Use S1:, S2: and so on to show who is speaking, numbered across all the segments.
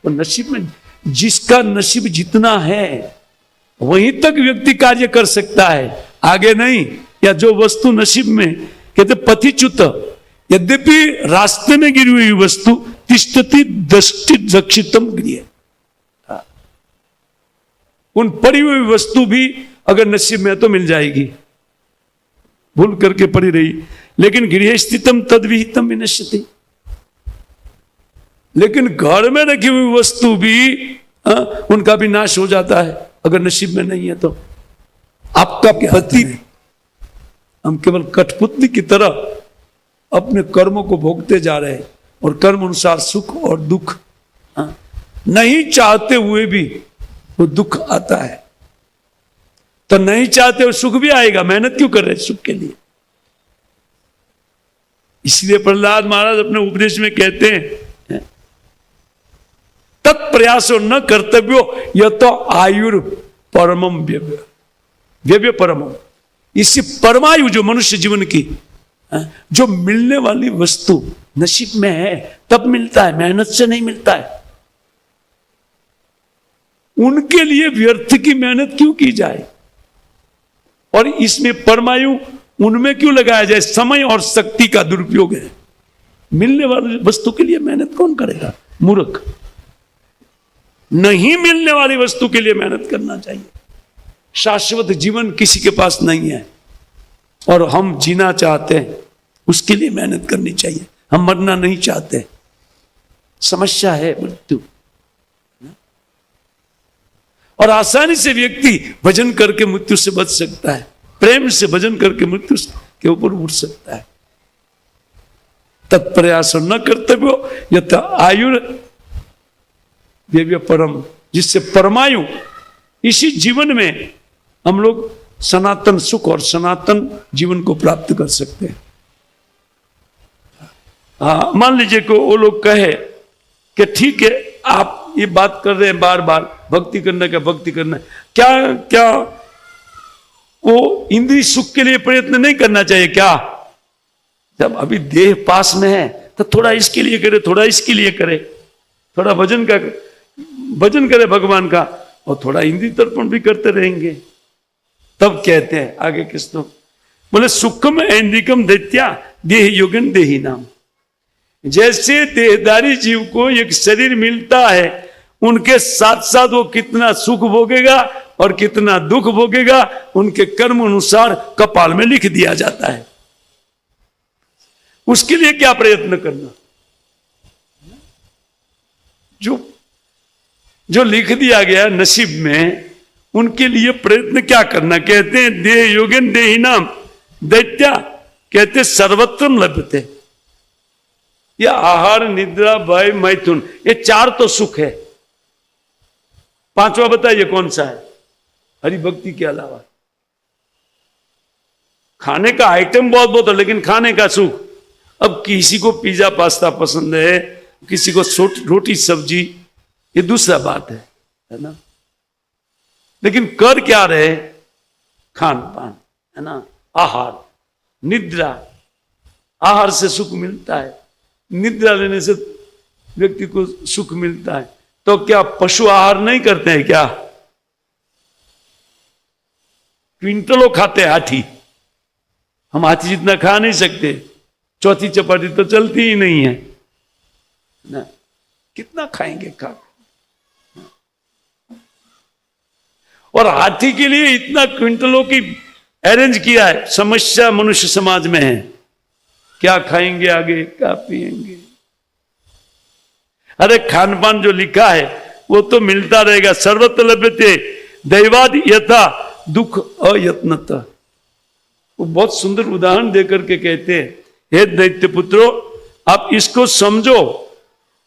S1: और नसीब में जिसका नसीब जितना है वहीं तक व्यक्ति कार्य कर सकता है, आगे नहीं। या जो वस्तु नसीब में, कहते पथिच्युत, यद्यपि रास्ते में गिरी हुई वस्तु तिष्ठति दृष्टि दक्षितम गृह, उन पड़ी हुई वस्तु भी अगर नसीब में तो मिल जाएगी, भूल करके पड़ी रही। लेकिन गृह स्थितम तद विहितम विनश्यति, लेकिन घर में रखी हुई वस्तु भी उनका भी नाश हो जाता है अगर नसीब में नहीं है तो। आपका पति, हम केवल कठपुतली की तरह अपने कर्मों को भोगते जा रहे हैं और कर्म अनुसार सुख और दुख नहीं चाहते हुए भी वो दुख आता है। तो नहीं चाहते हुए सुख भी आएगा, मेहनत क्यों कर रहे हैं सुख के लिए? इसलिए प्रहलाद महाराज अपने उपदेश में कहते हैं तत्प्रयासो न कर्तव्यो यह तो आयुर परमम व्यव्य, व्यव्य परमम। इसी परमायु जो मनुष्य जीवन की जो मिलने वाली वस्तु नसीब में है तब मिलता है, मेहनत से नहीं मिलता है। उनके लिए व्यर्थ की मेहनत क्यों की जाए और इसमें परमायु उनमें क्यों लगाया जाए? समय और शक्ति का दुरुपयोग है। मिलने वाली वस्तु के लिए मेहनत कौन करेगा? मूर्ख। नहीं मिलने वाली वस्तु के लिए मेहनत करना चाहिए। शाश्वत जीवन किसी के पास नहीं है और हम जीना चाहते हैं, उसके लिए मेहनत करनी चाहिए। हम मरना नहीं चाहते, समस्या है मृत्यु। और आसानी से व्यक्ति भजन करके मृत्यु से बच सकता है, प्रेम से भजन करके मृत्यु के ऊपर उठ सकता है। तत्प्रयास न कर्तव्यो यत आयुर व्यव्य परम, जिससे परमायु इसी जीवन में हम लोग सनातन सुख और सनातन जीवन को प्राप्त कर सकते हैं। मान लीजिए कि वो लोग कहे कि ठीक है आप ये बात कर रहे हैं बार बार भक्ति करना, क्या भक्ति करना, क्या क्या वो इंद्रिय सुख के लिए प्रयत्न नहीं करना चाहिए क्या? जब अभी देह पास में है तो थोड़ा इसके लिए करे, थोड़ा इसके लिए करे, थोड़ा भजन करे भगवान का और थोड़ा इंद्रिय तर्पण भी करते रहेंगे। तब कहते हैं आगे किस तो बोले सुखम ऐन्द्रिकम दैत्या देह योगन देही नाम। जैसे देहधारी जीव को एक शरीर मिलता है, उनके साथ साथ वो कितना सुख भोगेगा और कितना दुख भोगेगा उनके कर्म अनुसार कपाल में लिख दिया जाता है। उसके लिए क्या प्रयत्न करना? जो लिख दिया गया नसीब में, उनके लिए प्रयत्न क्या करना? कहते हैं देह योगन देही नाम दैत्या, कहते सर्वत्र लभ्यते। यह आहार निद्रा भय मैथुन, ये चार तो सुख है। पांचवा बताइए कौन सा है? हरि भक्ति के अलावा खाने का आइटम बहुत बहुत है, लेकिन खाने का सुख। अब किसी को पिज्जा पास्ता पसंद है, किसी को रोटी सब्जी, ये दूसरा बात है ना। लेकिन कर क्या रहे? खान पान, है ना, आहार निद्रा। आहार से सुख मिलता है, निद्रा लेने से व्यक्ति को सुख मिलता है। तो क्या पशु आहार नहीं करते हैं क्या? क्विंटलों खाते हैं हाथी, हम हाथी जितना खा नहीं सकते। चौथी चपाती तो चलती ही नहीं है ना, कितना खाएंगे खा। और हाथी के लिए इतना क्विंटलों की अरेंज किया है। समस्या मनुष्य समाज में है, क्या खाएंगे आगे, क्या पिएंगे। अरे खान पान जो लिखा है वो तो मिलता रहेगा। सर्वत्र लभ्यते दैवाद यथा दुख अयत्नतः। वो बहुत सुंदर उदाहरण देकर के कहते हैं, हे दैत्य पुत्रो आप इसको समझो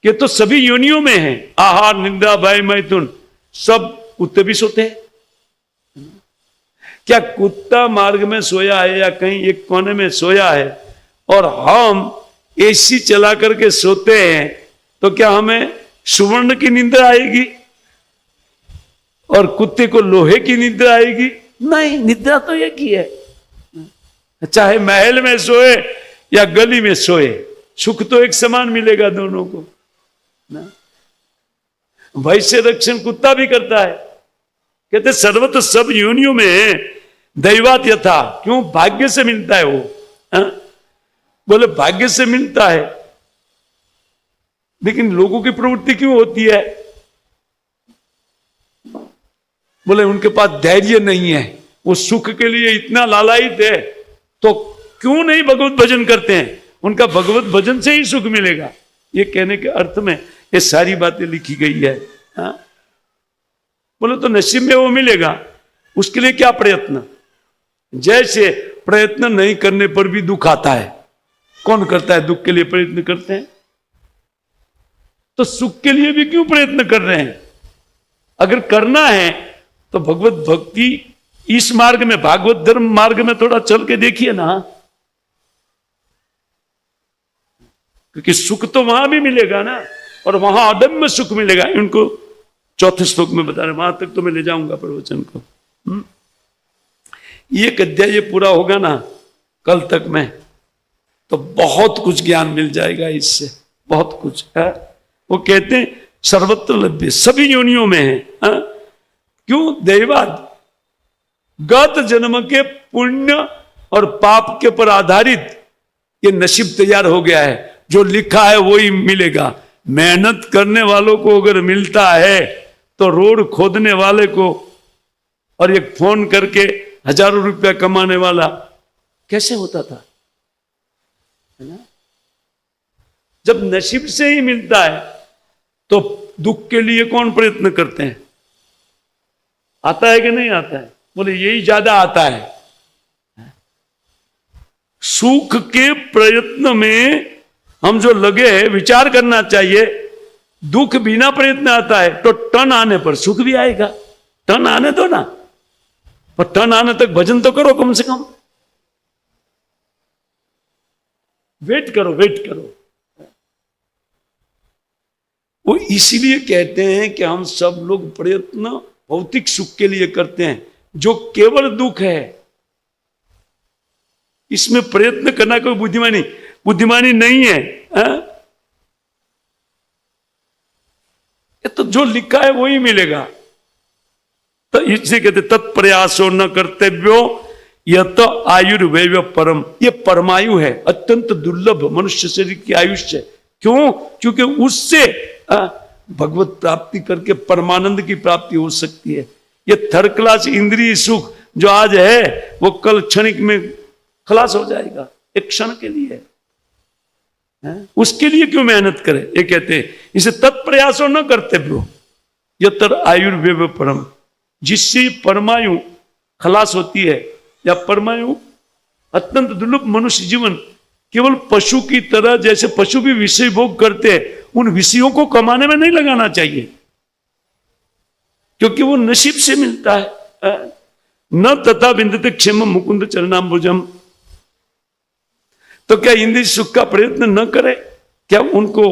S1: कि तो सभी योनियों में है। आहार निद्रा भय मैथुन सब कुत्ते भी सोते हैं। क्या कुत्ता मार्ग में सोया है या कहीं एक कोने में सोया है और हम एसी चला करके सोते हैं, तो क्या हमें सुवर्ण की निंद्रा आएगी और कुत्ते को लोहे की निद्रा आएगी? नहीं, निद्रा तो एक ही है। चाहे महल में सोए या गली में सोए, सुख तो एक समान मिलेगा दोनों को ना। वैसे रक्षण कुत्ता भी करता है। कहते सर्वत्र सब योनियों में दैवात यथा, क्यों? भाग्य से मिलता है वो। बोले भाग्य से मिलता है, लेकिन लोगों की प्रवृत्ति क्यों होती है? बोले उनके पास धैर्य नहीं है, वो सुख के लिए इतना लालायित है, तो क्यों नहीं भगवत भजन करते हैं? उनका भगवत भजन से ही सुख मिलेगा। ये कहने के अर्थ में ये सारी बातें लिखी गई है। बोले तो नसीब में वो मिलेगा, उसके लिए क्या प्रयत्न? जैसे प्रयत्न नहीं करने पर भी दुख आता है, कौन करता है? दुख के लिए प्रयत्न करते हैं, तो सुख के लिए भी क्यों प्रयत्न कर रहे हैं? अगर करना है तो भगवत भक्ति इस मार्ग में, भागवत धर्म मार्ग में थोड़ा चल के देखिए ना, क्योंकि सुख तो वहां भी मिलेगा ना, और वहां अदम्य सुख मिलेगा। इनको चौथे श्लोक में बता रहे, वहां तक तो मैं ले जाऊंगा प्रवचन को। एक अध्याय ये पूरा होगा ना कल तक में, तो बहुत कुछ ज्ञान मिल जाएगा इससे, बहुत कुछ है। वो कहते हैं सर्वत्र लभ्य, सभी योनियों में है। क्यों? दैवाद, गत जन्म के पुण्य और पाप के पर आधारित ये नसीब तैयार हो गया है। जो लिखा है वही मिलेगा। मेहनत करने वालों को अगर मिलता है तो रोड खोदने वाले को और एक फोन करके हजारों रुपया कमाने वाला कैसे होता था? है ना? जब नसीब से ही मिलता है तो दुख के लिए कौन प्रयत्न करते हैं? आता है कि नहीं आता है? बोले यही ज्यादा आता है। सुख के प्रयत्न में हम जो लगे विचार करना चाहिए। दुख बिना प्रयत्न आता है तो टन आने पर सुख भी आएगा। टन आने दो ना, पर टन आने तक भजन तो करो, कम से कम वेट करो, वेट करो। वो इसीलिए कहते हैं कि हम सब लोग प्रयत्न भौतिक सुख के लिए करते हैं, जो केवल दुख है। इसमें प्रयत्न करना कोई बुद्धिमानी नहीं है। ये तो जो लिखा है वही मिलेगा। तो इससे कहते तत्प्रयासो न कर्तव्यो यत आयुर्वैव परम। ये परमायु है, अत्यंत दुर्लभ मनुष्य शरीर की आयुष्य। क्यों? क्योंकि उससे भगवत प्राप्ति करके परमानंद की प्राप्ति हो सकती है। ये थर्ड क्लास इंद्रिय सुख जो आज है वो कल क्षणिक में खलास हो जाएगा, एक क्षण के लिए है। उसके लिए क्यों मेहनत करें? ये कहते हैं इसे तत्प्रयासों न कर्तव्यो यतर आयुर्वेव परम। जिससे परमायु खलास होती है, या परमायु अत्यंत दुर्लभ मनुष्य जीवन केवल पशु की तरह, जैसे पशु भी विषय भोग करते हैं, उन विषयों को कमाने में नहीं लगाना चाहिए, क्योंकि वो नसीब से मिलता है। न तथा बिंदते क्षेम मुकुंद चरणाम्बुजम। तो क्या इंद्रिय सुख का प्रयत्न न करे क्या? उनको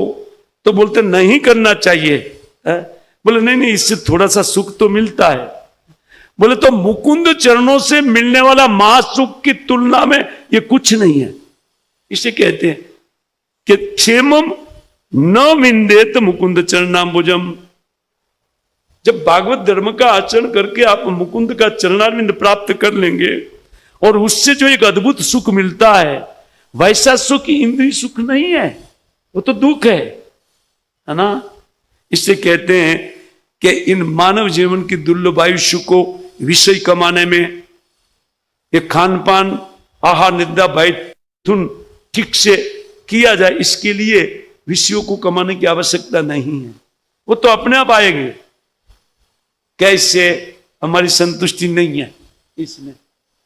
S1: तो बोलते नहीं करना चाहिए। बोले नहीं, इससे थोड़ा सा सुख तो मिलता है। बोले तो मुकुंद चरणों से मिलने वाला महासुख की तुलना में ये कुछ नहीं है। इसे कहते हैं कि क्षेमम न विंदेत मुकुंद चरणाम्बुजम। जब भागवत धर्म का आचरण करके आप मुकुंद का चरणारविंद प्राप्त कर लेंगे और उससे जो एक अद्भुत सुख मिलता है, वैसा सुख इंद्रिय सुख नहीं है, वो तो दुख है ना। इससे कहते हैं कि इन मानव जीवन की दुर्लभ आयुष्य को विषय कमाने में, ये खान पान, आहार, निद्रा, भैथुन ठीक से किया जाए, इसके लिए विषयों को कमाने की आवश्यकता नहीं है। वो तो अपने आप आएंगे। कैसे? हमारी संतुष्टि नहीं है इसमें,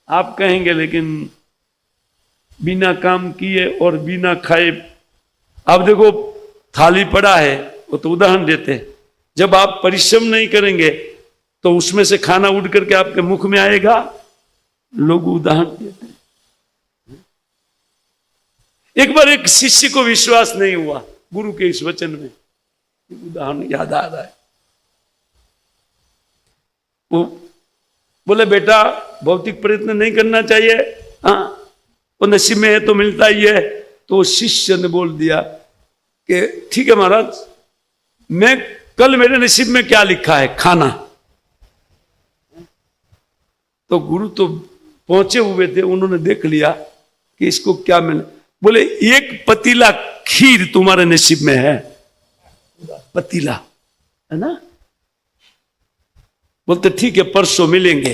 S1: आप कहेंगे, लेकिन बिना काम किए और बिना खाए, अब देखो थाली पड़ा है, वो तो उदाहरण देते हैं। जब आप परिश्रम नहीं करेंगे तो उसमें से खाना उड़ करके आपके मुख में आएगा, लोग उदाहरण देते हैं। एक बार एक शिष्य को विश्वास नहीं हुआ गुरु के इस वचन में, उदाहरण याद आ रहा है। वो बोले बेटा भौतिक प्रयत्न नहीं करना चाहिए, हाँ वो नसीब में है तो मिलता ही है। तो शिष्य ने बोल दिया कि ठीक है महाराज, मैं कल मेरे नसीब में क्या लिखा है, खाना। तो गुरु तो पहुंचे हुए थे, उन्होंने देख लिया कि इसको क्या मिले। बोले एक पतीला खीर तुम्हारे नसीब में है, पतीला है ना। बोलते ठीक है, परसों मिलेंगे।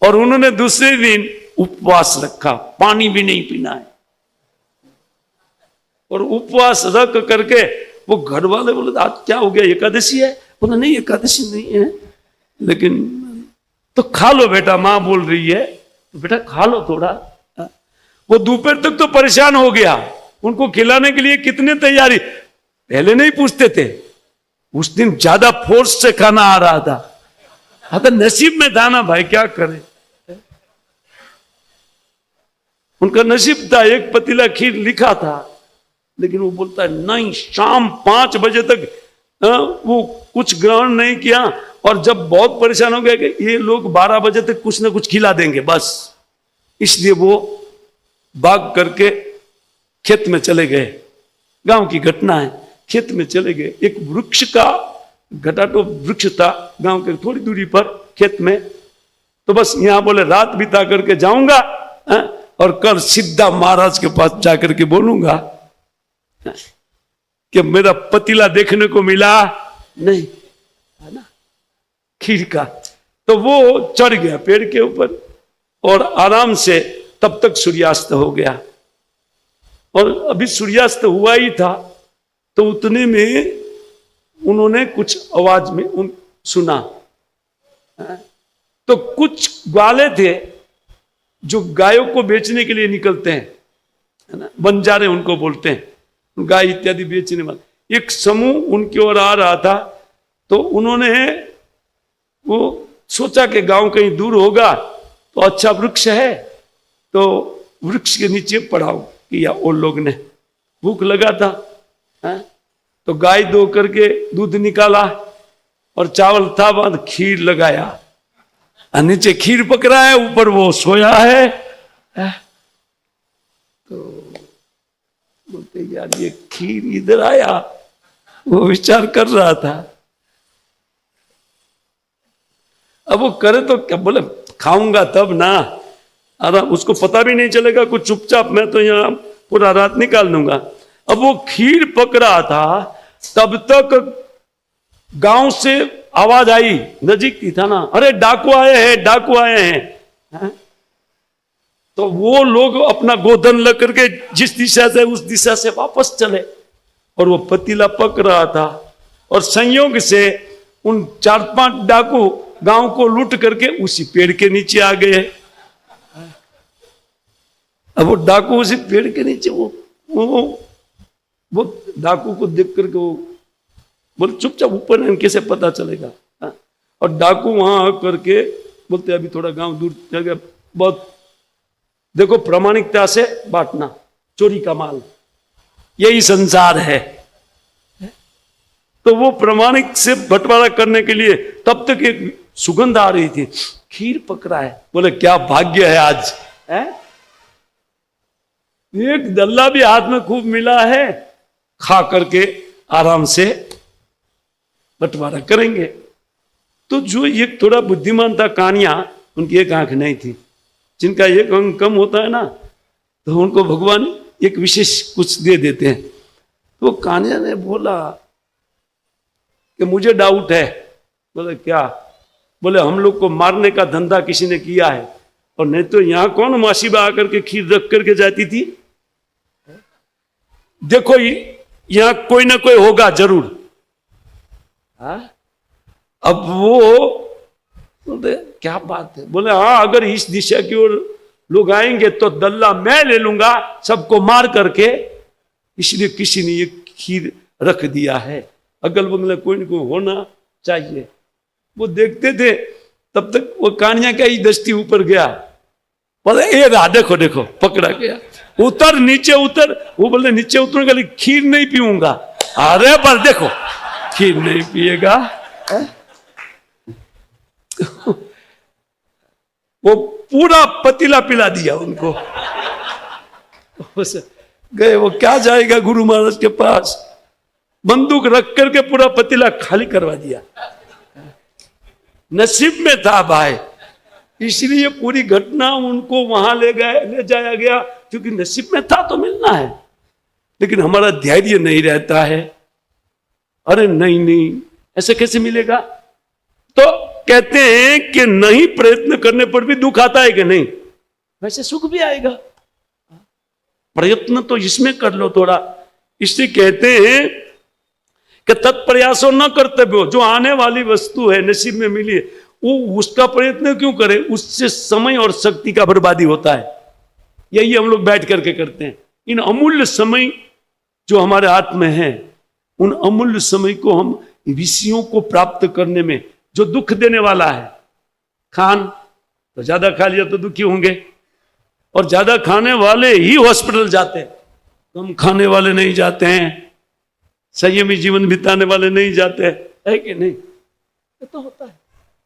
S1: और उन्होंने दूसरे दिन उपवास रखा, पानी भी नहीं पीना है। और उपवास रख करके वो घर वाले बोले आज क्या हो गया, एकादशी है? बोला नहीं एकादशी नहीं है, लेकिन तो खा लो बेटा, मां बोल रही है तो बेटा खा लो थोड़ा। वो दोपहर तक तो परेशान हो गया, उनको खिलाने के लिए कितने तैयारी, पहले नहीं पूछते थे। उस दिन ज्यादा फोर्स से खाना आ रहा था। हाँ तो नसीब में था ना भाई, क्या करें। उनका नसीब था, एक पतीला खीर लिखा था, लेकिन वो बोलता है नहीं, शाम 5 बजे तक वो कुछ ग्रहण नहीं किया। और जब बहुत परेशान हो गया कि ये लोग 12 बजे तक कुछ ना कुछ खिला देंगे बस, इसलिए वो भाग करके खेत में चले गए। गांव की घटना है, खेत में चले गए। एक वृक्ष का घटाटो वृक्ष था गांव के थोड़ी दूरी पर खेत में। तो बस यहां बोले रात बिता करके जाऊंगा और कल सीधा महाराज के पास जाकर के बोलूंगा कि मेरा पतीला देखने को मिला नहीं, है ना, खीर का। तो वो चढ़ गया पेड़ के ऊपर और आराम से, तब तक सूर्यास्त हो गया। और अभी सूर्यास्त हुआ ही था तो उतने में उन्होंने कुछ आवाज में सुना। तो कुछ ग्वाले थे जो गायों को बेचने के लिए निकलते हैं, है ना, बंजारे उनको बोलते हैं, गाय इत्यादि बेचने वाले। एक समूह उनकी ओर आ रहा था। तो उन्होंने वो सोचा कि गांव कहीं दूर होगा तो अच्छा वृक्ष है, तो वृक्ष के नीचे पड़ाव किया। वो लोग ने भूख लगा था, है? तो गाय धो करके दूध निकाला और चावल था, बाद खीर लगाया। नीचे खीर पक रहा है, ऊपर वो सोया है। तो बोलते यार ये खीर इधर आया, वो विचार कर रहा था। अब वो करे तो क्या, बोले खाऊंगा तब ना, आराम, उसको पता भी नहीं चलेगा कुछ, चुपचाप मैं तो यहाँ पूरा रात निकाल दूंगा। अब वो खीर पक रहा था, तब तक गांव से आवाज आई, नजीक ही था ना, अरे डाकू आए हैं, डाकू आए हैं। तो वो लोग अपना गोधन लेकर के जिस दिशा से उस दिशा से वापस चले। और वो पतीला पक रहा था और संयोग से उन 4-5 डाकू गांव को लूट करके उसी पेड़ के नीचे आ गए। अब वो डाकू उसी पेड़ के नीचे, वो डाकू को देख करके वो बोले चुपचाप ऊपर नहीं, कैसे पता चलेगा। और डाकू वहां आकर के बोलते अभी थोड़ा गांव दूर चल गया, बहुत देखो प्रामाणिकता से बांटना, चोरी का माल, यही संसार है। तो वो प्रामाणिक से बंटवारा करने के लिए तब तक एक सुगंध आ रही थी, खीर पक रहा है। बोले क्या भाग्य है आज, है? एक दल्ला भी हाथ में खूब मिला है, खा करके आराम से बंटवारा करेंगे। तो जो एक थोड़ा बुद्धिमान था कानिया, उनकी एक आंख नहीं थी, जिनका एक अंग कम होता है ना, तो उनको भगवान एक विशेष कुछ दे देते हैं। तो कानिया ने बोला कि मुझे डाउट है। बोले क्या? बोले हम लोग को मारने का धंधा किसी ने किया है, और नहीं तो यहां कौन मासीबा आकर के खीर रख करके जाती थी। देखो यहां कोई ना कोई होगा जरूर। अब वो बोले क्या बात है? बोले हाँ, अगर इस दिशा की ओर लोग आएंगे तो दल्ला मैं ले लूंगा सबको मार करके, इसलिए किसी ने ये खीर रख दिया है। अगल बगल कोई ना कोई होना चाहिए। वो देखते थे, तब तक वो कानिया का ही दस्ती ऊपर गया। बोले ये रहा, देखो देखो पकड़ा गया, उतर नीचे उतर। वो बोले नीचे उतरने के लिए खीर नहीं पीऊंगा। अरे पर देखो खीर नहीं पिएगा। वो पूरा पतीला पिला दिया उनको। गए, वो क्या जाएगा गुरु महाराज के पास। बंदूक रख करके पूरा पतीला खाली करवा दिया। नसीब में था भाई, इसलिए पूरी घटना उनको वहां ले जाया गया, क्योंकि नसीब में था तो मिलना है। लेकिन हमारा धैर्य नहीं रहता है, अरे नहीं नहीं ऐसे कैसे मिलेगा। तो कहते हैं कि नहीं प्रयत्न करने पर भी दुख आता है कि नहीं, वैसे सुख भी आएगा। प्रयत्न तो इसमें कर लो थोड़ा। इसलिए कहते हैं कि तत्प्रयासो न कर्तव्यो, जो आने वाली वस्तु है नसीब में मिली है, वो उसका प्रयत्न क्यों करे, उससे समय और शक्ति का बर्बादी होता है। यही हम लोग बैठ करके करते हैं। इन अमूल्य समय जो हमारे हाथ में है, उन अमूल्य समय को हम विषयों को प्राप्त करने में, जो दुख देने वाला है, खान तो ज्यादा खा लिया तो दुखी होंगे, और ज्यादा खाने वाले ही हॉस्पिटल जाते हैं, कम खाने वाले नहीं जाते हैं, संयमी जीवन बिताने वाले नहीं जाते हैं, है कि नहीं। ये तो होता है,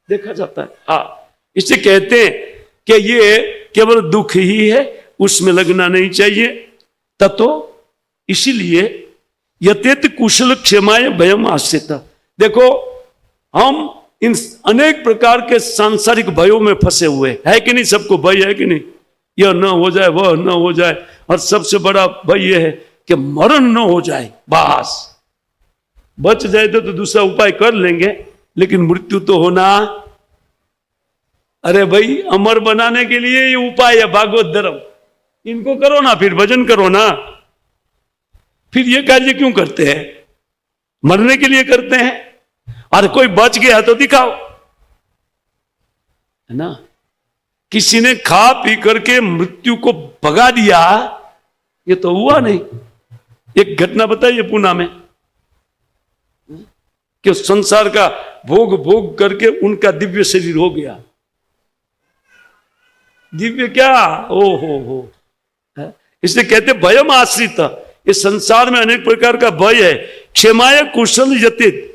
S1: देखा जाता है। हाँ, इसे कहते हैं कि ये केवल दुख ही है, उसमें लगना नहीं चाहिए। ततो इसीलिए यतेत कुशल क्षमाय भयम आश्रित। देखो हम इन अनेक प्रकार के सांसारिक भयों में फंसे हुए है कि नहीं, सबको भय है कि नहीं, यह न हो जाए वह न हो जाए, और सबसे बड़ा भय यह है कि मरण न हो जाए, बस बच जाए तो दूसरा उपाय कर लेंगे, लेकिन मृत्यु तो होना। अरे भाई अमर बनाने के लिए ये उपाय है भागवत धर्म, इनको करो ना, फिर भजन करो ना, फिर ये कार्य क्यों करते हैं, मरने के लिए करते हैं। और कोई बच गया तो दिखाओ, है ना। किसी ने खा पी करके मृत्यु को भगा दिया, ये तो हुआ नहीं। एक घटना बताइए पूना में, कि संसार का भोग भोग करके उनका दिव्य शरीर हो गया। दिव्य क्या, ओ हो, इसलिए कहते भयम आश्रित। इस संसार में अनेक प्रकार का भय है। क्षमाय कुशल यतित,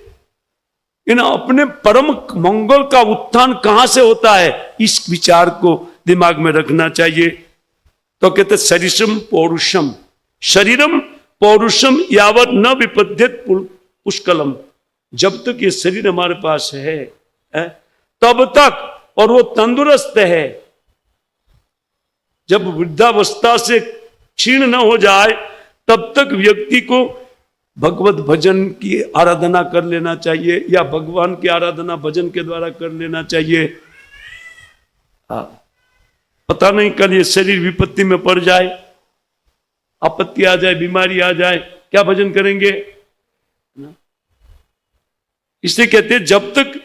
S1: इन अपने परम मंगल का उत्थान कहां से होता है, इस विचार को दिमाग में रखना चाहिए। तो कहते शरीरम पौरुषम, शरीरम पौरुषम यावत न विपद्यत पुष्कलम, जब तक ये शरीर हमारे पास है तब तक, और वो तंदुरुस्त है। जब वृद्धावस्था से क्षीण न हो जाए तब तक व्यक्ति को भगवत भजन की आराधना कर लेना चाहिए, या भगवान की आराधना भजन के द्वारा कर लेना चाहिए। पता नहीं कल ये शरीर विपत्ति में पड़ जाए, आपत्ति आ जाए, बीमारी आ जाए, क्या भजन करेंगे। इसलिए कहते हैं जब तक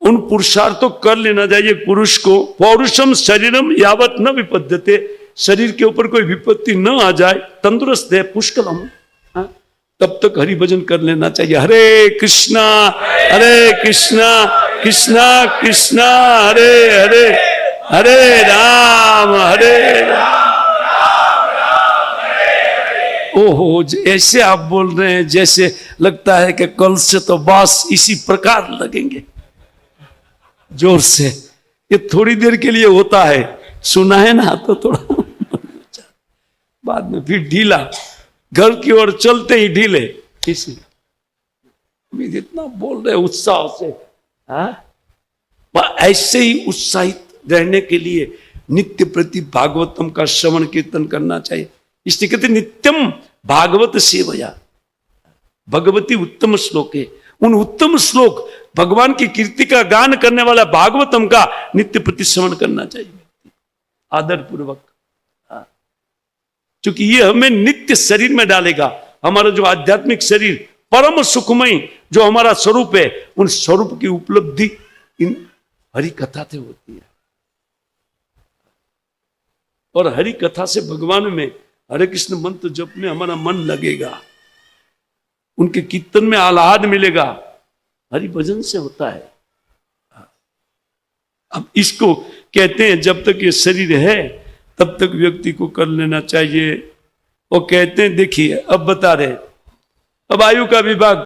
S1: उन पुरुषार्थों कर लेना चाहिए पुरुष को। पौरुषम शरीरम यावत न विपद्यते, शरीर के ऊपर कोई विपत्ति न आ जाए, तंदुरुस्त है, पुष्कलम, तब तक हरि भजन कर लेना चाहिए। हरे कृष्णा कृष्णा कृष्णा हरे हरे, हरे राम ओहो, ऐसे आप बोल रहे हैं जैसे लगता है कि कल से तो बस इसी प्रकार लगेंगे जोर से। ये थोड़ी देर के लिए होता है, सुना है ना, तो थोड़ा बाद में फिर ढीला, घर की ओर चलते ही ढीले। किसी जितना बोल रहे उत्साह से, ऐसे ही उत्साहित रहने के लिए नित्य प्रति भागवतम का श्रवण कीर्तन करना चाहिए। इसलिए कहते नित्यम भागवत सेवया, भगवती उत्तम श्लोक है, उन उत्तम श्लोक भगवान की कीर्ति का गान करने वाला भागवतम का नित्य प्रति श्रवण करना चाहिए आदर पूर्वक, क्योंकि ये हमें नित्य शरीर में डालेगा। हमारा जो आध्यात्मिक शरीर परम सुखमय जो हमारा स्वरूप है, उन स्वरूप की उपलब्धि इन हरि कथा से होती है। और हरि कथा से भगवान में हरे कृष्ण मंत्र जपने हमारा मन लगेगा, उनके कीर्तन में आह्लाद मिलेगा, हरि भजन से होता है। अब इसको कहते हैं जब तक ये शरीर है तब तक व्यक्ति को कर लेना चाहिए। वो कहते हैं, देखिए अब बता रहे, अब आयु का विभाग